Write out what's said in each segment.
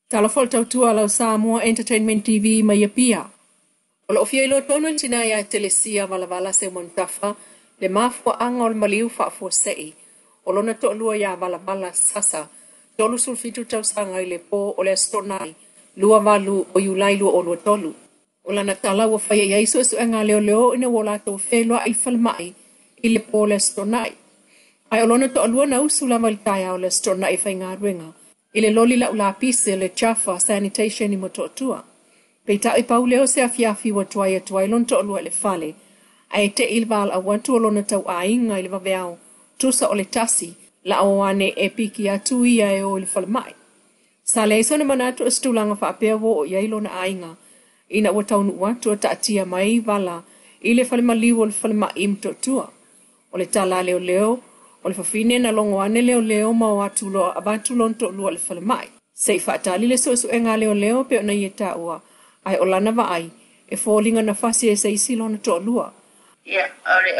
Talafol tautua lau Samoa Entertainment TV mai pia. O lo fia ilo tono tina ya telesia vala se montafa le mafua anga o maliu fa fo sei. O lona to lua ya vala sasa. Tolu sulfitu tau sanga ile po o le stonai. Lua valu o yulailu o lua tolu. O lana tala wa faya ya iso su anga leo ina wola to felua ai falmai ile po le stonai. Ai o lona to lua na usula maltaya o le stonai fa ingaruenga. Ile loli la ulapise le chafa sanitation i mototua. Peita i pauleo se afiafi wa tuai lon to lua le fale. Ai te ilval a wantu o lona tau ainga ile vaveao. Tusa o le tasi la awane e piki atu ia e o le falmai. Sa le isone manatu o stulanga fa apea wo o yailo na ainga. Ina wa taunu watu o taatia mai vala ile falmaliu o le falmai imtotua. O le tala leo. O le fafine na longo ane leo ma o atulo abantu lonto lua le falmai. Sei fatali le so enga leo pe ona yeta ua. Ai olana va ai. E fōlinga na fasi e sei silona to lua. Ia,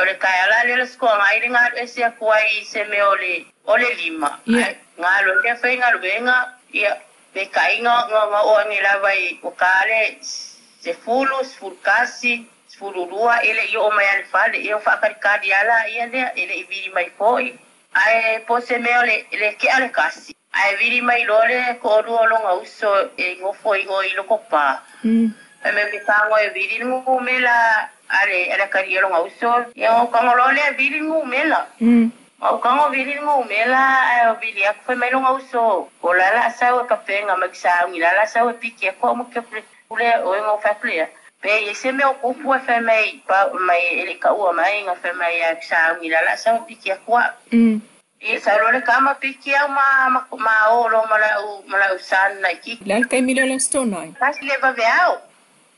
ole kai ala le skoa ngai ringa e se kuai se me ole lima. Ia. Nga lo ke fe nga luenga. Ia, pe kai nga o ngi la vai o kale se fulkasi. Fururua ele i o mai al fale i o whakarikari ala ia lea ele i viri mai foi. Ai po se meo le ke ale kasi. Ai viri mai lore ko rua longa uso e ngofo i o i loko pa. E me pitango e viri ngu mela ale kari e longa uso. Ia o kango lole e viri ngu mela. O kango viri ngu mela ai o viri aku fai mai longa uso. O lala asau e kapenga magisa ungi lala asau e piki e ko mo ke pule o e ngo whaklea. Pe ese me ocupo e mai ele ka ua mai nga fe mai a sa ngira la sa piki kwa. E sa lo le kama piki ma o lo mala usan na ki. La kai mila la stonai. Pas le va veao.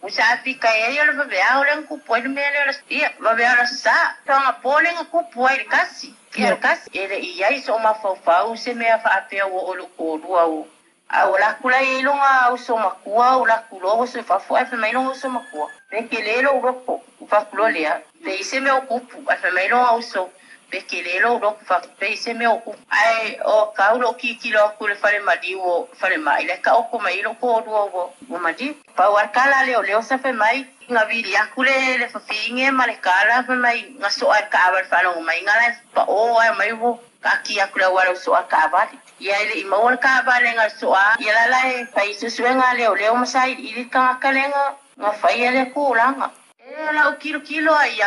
Usa pika e yo le va veao le kupo e me le ia va veao la sa. Tanga pole nga kupo e kasi. Ki kasi ele ia iso ma fa se me fa ape o lo o Aula kula ilonga uso makua ula kulo uso fafu afa mailonga uso makua. Pekelelo uroko ufakulo lea. Peise me okupu afa mailonga uso. Pekelelo uroko fa peise me okupu. Ai o kaulo kikilo kule fale madiwo fale mai. Leka oko mailo ko oduo o madi. Pa warkala leo sa fe mai. Nga vili akule le fafinge malekala fe mai. Nga so ai kaabal falongo mai. Nga pa o ai mai wo. Kaki akule wala so ai kaabali. Ia ele i mawal ka bale nga soa. Ia lalai pai susue nga leo masai ili ka kalenga nga fai ele kulanga. E la kilo ai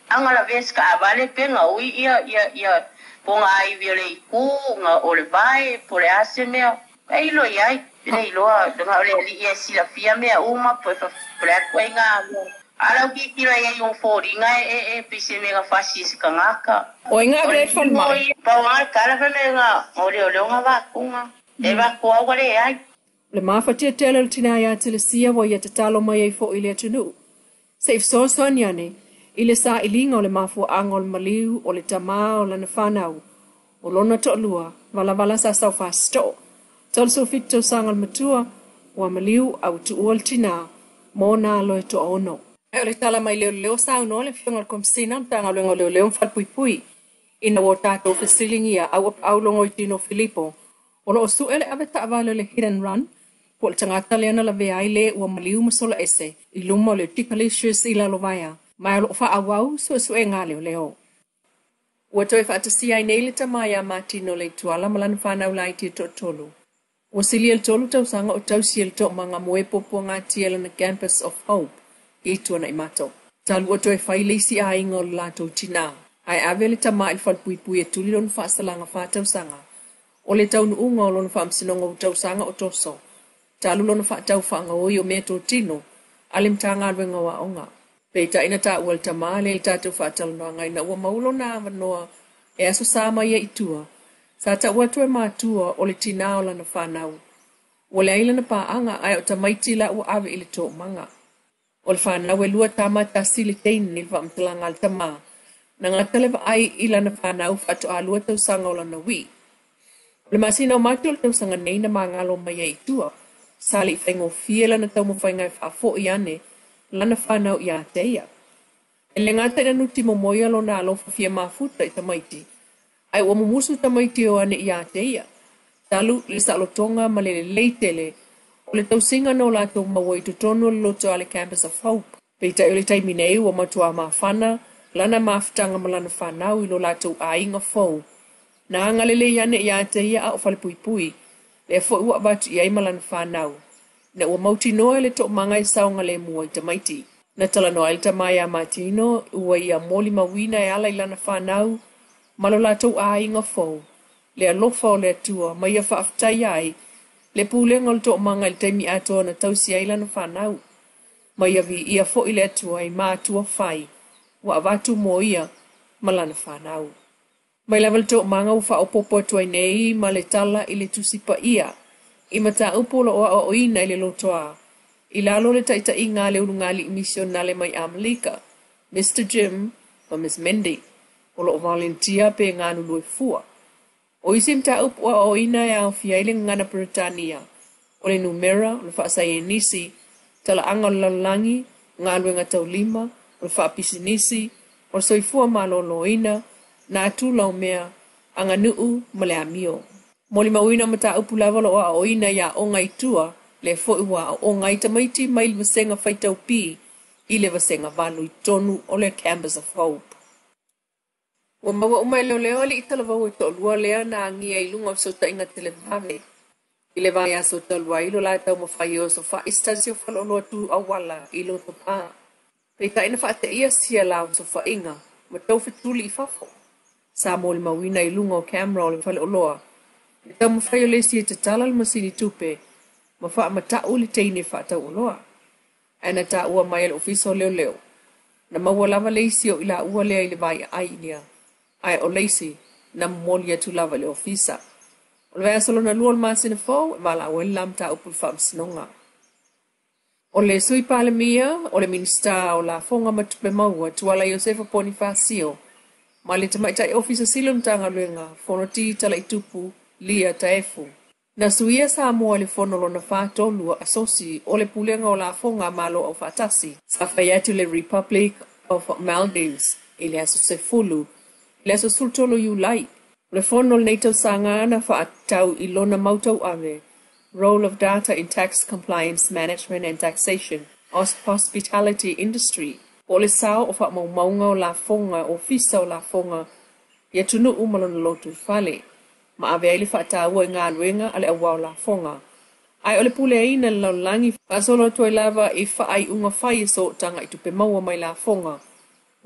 anga la ves ka bale pe nga ui ia ponga ai viole ku nga ole vai pole ase mea. Ai lo ia ele lo nga ole ia sila fia mea uma po pole ko nga ala kilo ia yung fori nga e pise mega fasis ka ngaka. O inga great fun mai. Pawal kala fe nga ole nga va kunga. E va ko wale ai. Le mafatia tele tina ya telesia wo ya tatalo mai ai fo ile tunu. Safe source wanyane. Ile sa ilinga o le mafu angol maliu o le tama o le nafanau. O lona to lua vala sa fa sto. Tol so fito sangal matua wa maliu au tu ol tina mona lo to ono. E le tala mai leo sa no le fiongal kom sina tanga leo fal pui. Ina wo tato fesilingia au longo tino Filipo. O lo su ele ave ta'avalo le hit and run. Po le tangata leana la vea ile ua maliu masola ese. I lumo le tikalicious ila lovaya. Mai lo fa awau su e ngā leo. Ua toi fa atasi ai nei le tamaya matino le tuala malana whanau lai tia tolu. Ua sili el tolu tau sanga o tau siel to mga moe popo ngā tiela na Campus of Hope. I tua na imato. Talu ua toi fai leisi a ingo lato tina. Ai ave le tama il falpui e tuli lon whaasalanga whātau sanga. O le tau nuunga o lon whaamsinonga o tau sanga o toso. Talu lon whaatau whaanga oi o mea tō tino. Alim tanga ruenga wa onga. Peita ina ta ua le tama le tātou whaatau noa ngai na ua maulo na awanoa e aso sāma ia itua. Sa ta ua tue mātua o le tina o lana whanau. O le aila na pāanga ai o tamaiti la ua ave ili tō manga. O le whanau e lua tama ta sili teini ni whaamtalanga le tama. Na ngā telewa ai ila na whanau whato a lua tau sanga o lana wi. Le masina o matu o tau sanga nei na mangalo mai e tua. Sali i whaingo fiela na tau mo whaingai whaafo i ane, lana whanau i a teia. E le ngātai na nuti mo moia lo na alofa fia mafuta i tamaiti. Ai ua mumusu tamaiti o ane i a teia. Talu le sa alotonga ma le leitele O le tausinga no lātou maua I tutonu le loto ale Campus of Hope. Pei tai o le taimi nei ua matua mawhana, lana mawhitanga malana whanau I lo lātou ainga fau. Na angalele iane ia te ia a o whale pui pui, le fo ua batu I ai malana whanau. Na ua mauti noa le to manga I saonga le mua I tamaiti. Na tala noa il tamai a matino, ua ia moli mawina e ala I lana whanau, malo lātou ainga fau. Le alofa o le atua, mai a whaaftai ai, le pūlenga le to manga il taimi atoa na tausi ai lana whanau. Mai a vi ia fo I le atua I mātua whai, wa avatu mo ia malana whanau. Mai level to manga u wha o popo atua nei, ma le tala I le tusipa ia, I mata upolo o ina I le lotoa. I lalo le taita I ngā le urungali I misionale mai Amalika, Mr. Jim, ma Miss Mendy, o lo volunteer pe ngā nulu e fua. O isi mta upo o ina e au fiaile ngana Britania, o le numera, o le whaasai e nisi, tala anga lalangi, ngā luenga tau lima, o le whaapisi nisi, o le soifua malolo ina, na atula o mea, anga nuu ma le amio. Moli mawina mata upu lava lo o ina ya o ngai tua, le fo iwa o ngai tamaiti mai le vasenga whaitau pi, I le vasenga valu I tonu o le Campus of Hope. Wa maua umai leo leo li itala vau I tolua lea na angia I lunga so ta inga tele vave. I le vaya so tolua ilo la tau mawhai o so wha istansi o whalolo tu awala I lo to pā. Pei ka ina wha te ia sia lao so wha inga, ma tau fituli I fafo. Sa moli mawina I lunga o camera o le whale oloa. I tau mawhai o le sia te tala le masini tupe, ma wha ma ta uli teine wha tau oloa. Ana ta ua mai al ofiso leo leo. Na maua lava leisi o ila ua lea I le vai ai nia. Ai o leisi na moli atu lava le ofisa. O le vea solo na lua le masina fau, e wala o lam ta upul wha msinonga. O le sui pale mia, o le minista o la fonga matupe maua, tuala Josefa Bonifacio, ma le tamaitai ofisa silum tanga luenga, fonoti tala itupu, lia taefu. Na suia Samoa le fonolo na whātolua asosi o le pulenga o la fonga malo o whatasi. Sa whaiatu le Republic of Maldives, i le aso se fulu, le aso sultolo Iulai. Le fonolo neitau sangana whaatau I lona mautau ave, Role of Data in Tax Compliance Management and Taxation, Hospitality Industry. O le sao o wha maunga o la fonga o fisa o la fonga, ia tunu umalona lotu fale. Ma ave ele whaataua I ngā ruenga ale awa o la fonga. Ai ole pule aina lau langi whaasolo toi lava I whaai unga whai so tanga I tupe maua mai la fonga.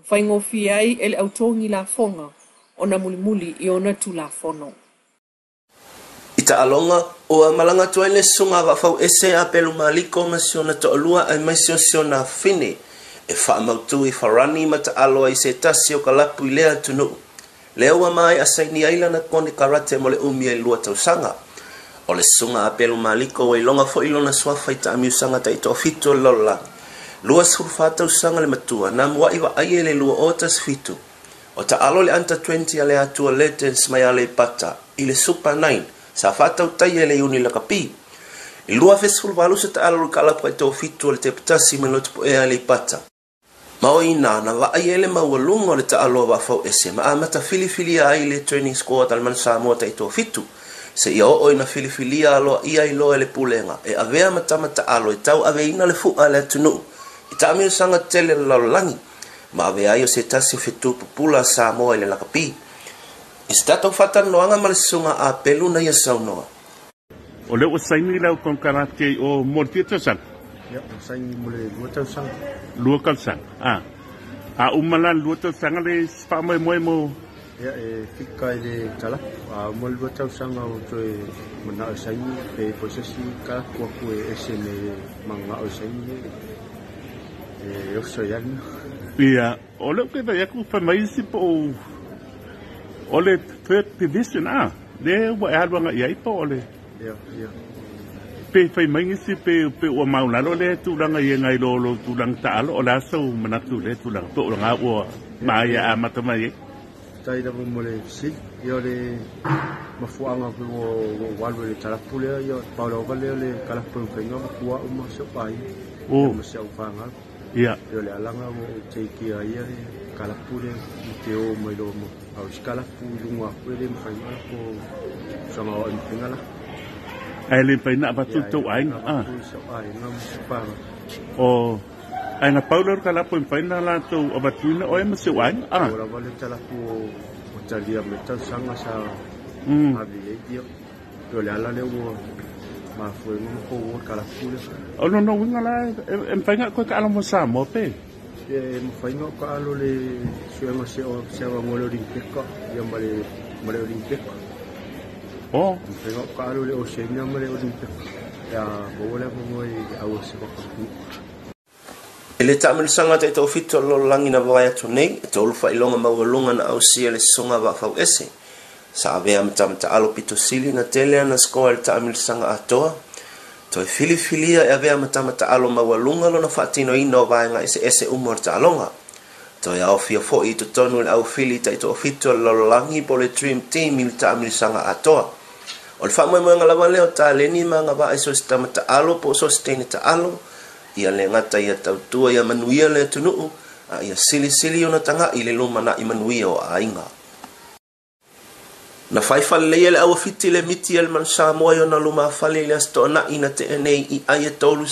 Whai ngofi ai ele autongi la fonga, o na muli I ona tu la fono. Ita alonga o malanga tua le sunga wa fau ese a pelu maliko masiona to alua ai masiona fine. E wha mautu I wharani mata aloa I se tasi o kalapu I lea tunu. Leo wa mai asaini aila na kone karate mo le umi ai lua tausanga. O le sunga a pelu maliko wa ilonga fo ilona swafa I ta amiusanga ta ito fito lola. Lua surfa tausanga le matua na mua iwa aie le lua otas fitu. O ta alo le anta 20 ale atua letens mai ale pata. I le super 9 sa fata utai ele uni la kapi. I lua fesul valu se ta alo kalapu ito fitu le te ptasi me lotupo e ale pata. Mao ina na wa aiele maualunga le ta aloa wa fau ese ma amata filifilia ai le training squad al man Samoa ta ito fitu. Se ia o ina filifilia aloa ia ilo ele pulenga e avea mata alo e tau ave ina le fua le atunu. I ta amio sanga tele lalolangi ma ave aio se tasi fitu pupula Samoa ele lakapi. I se tato fatan loanga malisunga a pelu na ia saunoa. O leo saini leo kon karate o mortito san. Ya, saini mole luatau sang. Luakal sang. A umalan luatau sang le spamai mo. Ya, fika le tala. Mole luatau sang o toe mana saini pe posesi ka kwa ku esene manga o saini. Yo soy yan. Ia, o leo ke ya ku fa mai si po. O le third division le wa alwanga ia po ole. Ya. Pe fai mai si pe o maulalo le tu langa ia ngai lo tu lang taalo o la so manatu le tu lang to nga o mai a matamai Tai da mole si yo le mafuanga ko walwe le talapule yo paulo le kala penga ko o mo so pai o mo se ufanga ia yo le alanga mo teki ai le kala pule te o mo lo mo au skala pu lunga pele mo fai ko sama o impingala Ai le pai na batu tau ai ah. O ai na paulo ka la po pai na la tau abatuina o e ma se ai ah. Ora vale tala ku o talia me tal sanga sa abi e dio. Yo le ala le wo ma foi no ko wo kala kule. O no no winga la em pai nga ko ka ala mo sa mo pe. Mo fai no ka alo le suenga se o se wa mo le olimpiko yo male olimpiko. Oh, pero kalau le osenya male olimpiko ya boleh mo i awasi ko. Ele tamil sanga te to fito lo langi na vai to nei to lu fa ilonga mawalunga na ausia le songa va fa ese sa ave am tam ta alo pito sili na tele na skoal tamil sanga atoa to filia ave am tam ta alo mawalunga lo na fatino ino vai nga ese umor ta alonga to ya ofia fo i to tonu au fili ta to fito lo langi pole dream team il tamil sanga atoa o fa mo nga lava leo ta le ni manga va iso sta ta alo po so stene ta alo ia le ngata ia tautua ia manuia le tunuu ia sili ona tanga i le luma na i manuia o ainga na faifale le ele awa fiti le miti el man Samoa ona luma fale le asto na ina te enei i aia tolu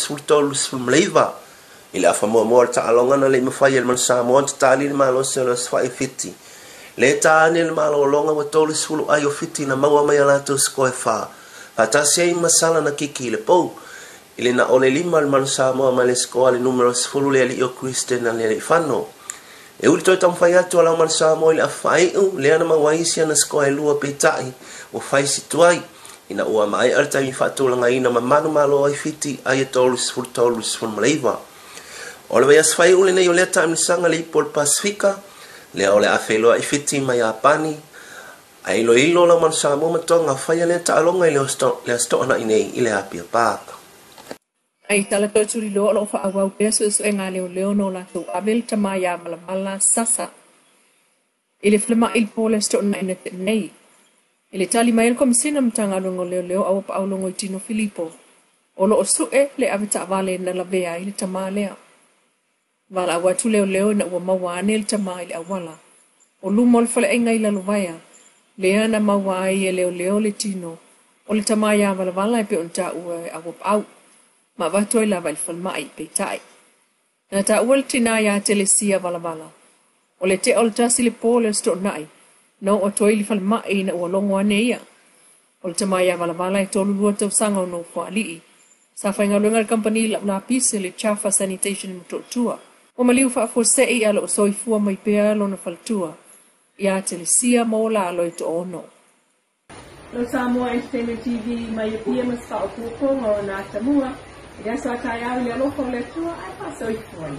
mleiva i le afa mua ta alonga na le mawhai el man Samoa ta tali le malo se le sfai fiti le ta ane le malo longa wa tolu sulu aio fiti na maua mai alato skoe fa patasi ai masala na kiki le pou ile na ole lima al man Samoa ma le skoa le numero sfulu le ali o Kristen na le fano e uli toi tam fai atu ala man Samoa le afai le ana mawaisia na skoa e lua peitai o fai situai ina ua mai alta mi fatu langa ina mamanu malo ai fiti ai tolu sfulu maleiva ole vai as fai ule nei ole tam sanga le pol Pasifika le ole afelo ai fiti mai apani ai lo ilo la man Samoa matonga fai le ta alonga le sto na inei ile apia paka ai tala tōturi lo fa awau peso so e ngā leo no la tō avel tamaya mala sasa. Ile flema il pole sto na ina te nei. Ile tali mai el komisina mtanga longo leo awa pa aulongo i tino Filipo. Olo o su e le avita vale na la bea ile tamalea. Vala awa tu leo na ua mawane il tama ile awala. O lumol fale e ngai la luvaya. Lea na mawa e leo le tino. O le tamaya vala e pe unta ua awa pa au. Ma vatoi lava il falmai peitai. Na ta ual tina ya telesia vala. O le te ol tasi le pole sto nai. No o toi li falmai na ua longo aneia. O le tamaya vala e tolu lua tau sanga no fua alii. Sa whainga luenga company la pise le chafa sanitation mtotua. O maliu fa fosei ala o soifua mai pea lo na faltua. Ya telesia mola alo i to ono. Lo Samoa Entertainment TV mai pia mas ka o kuko ngona tamua. Ya sa kaya le lo ko le tua ai pa so i foi.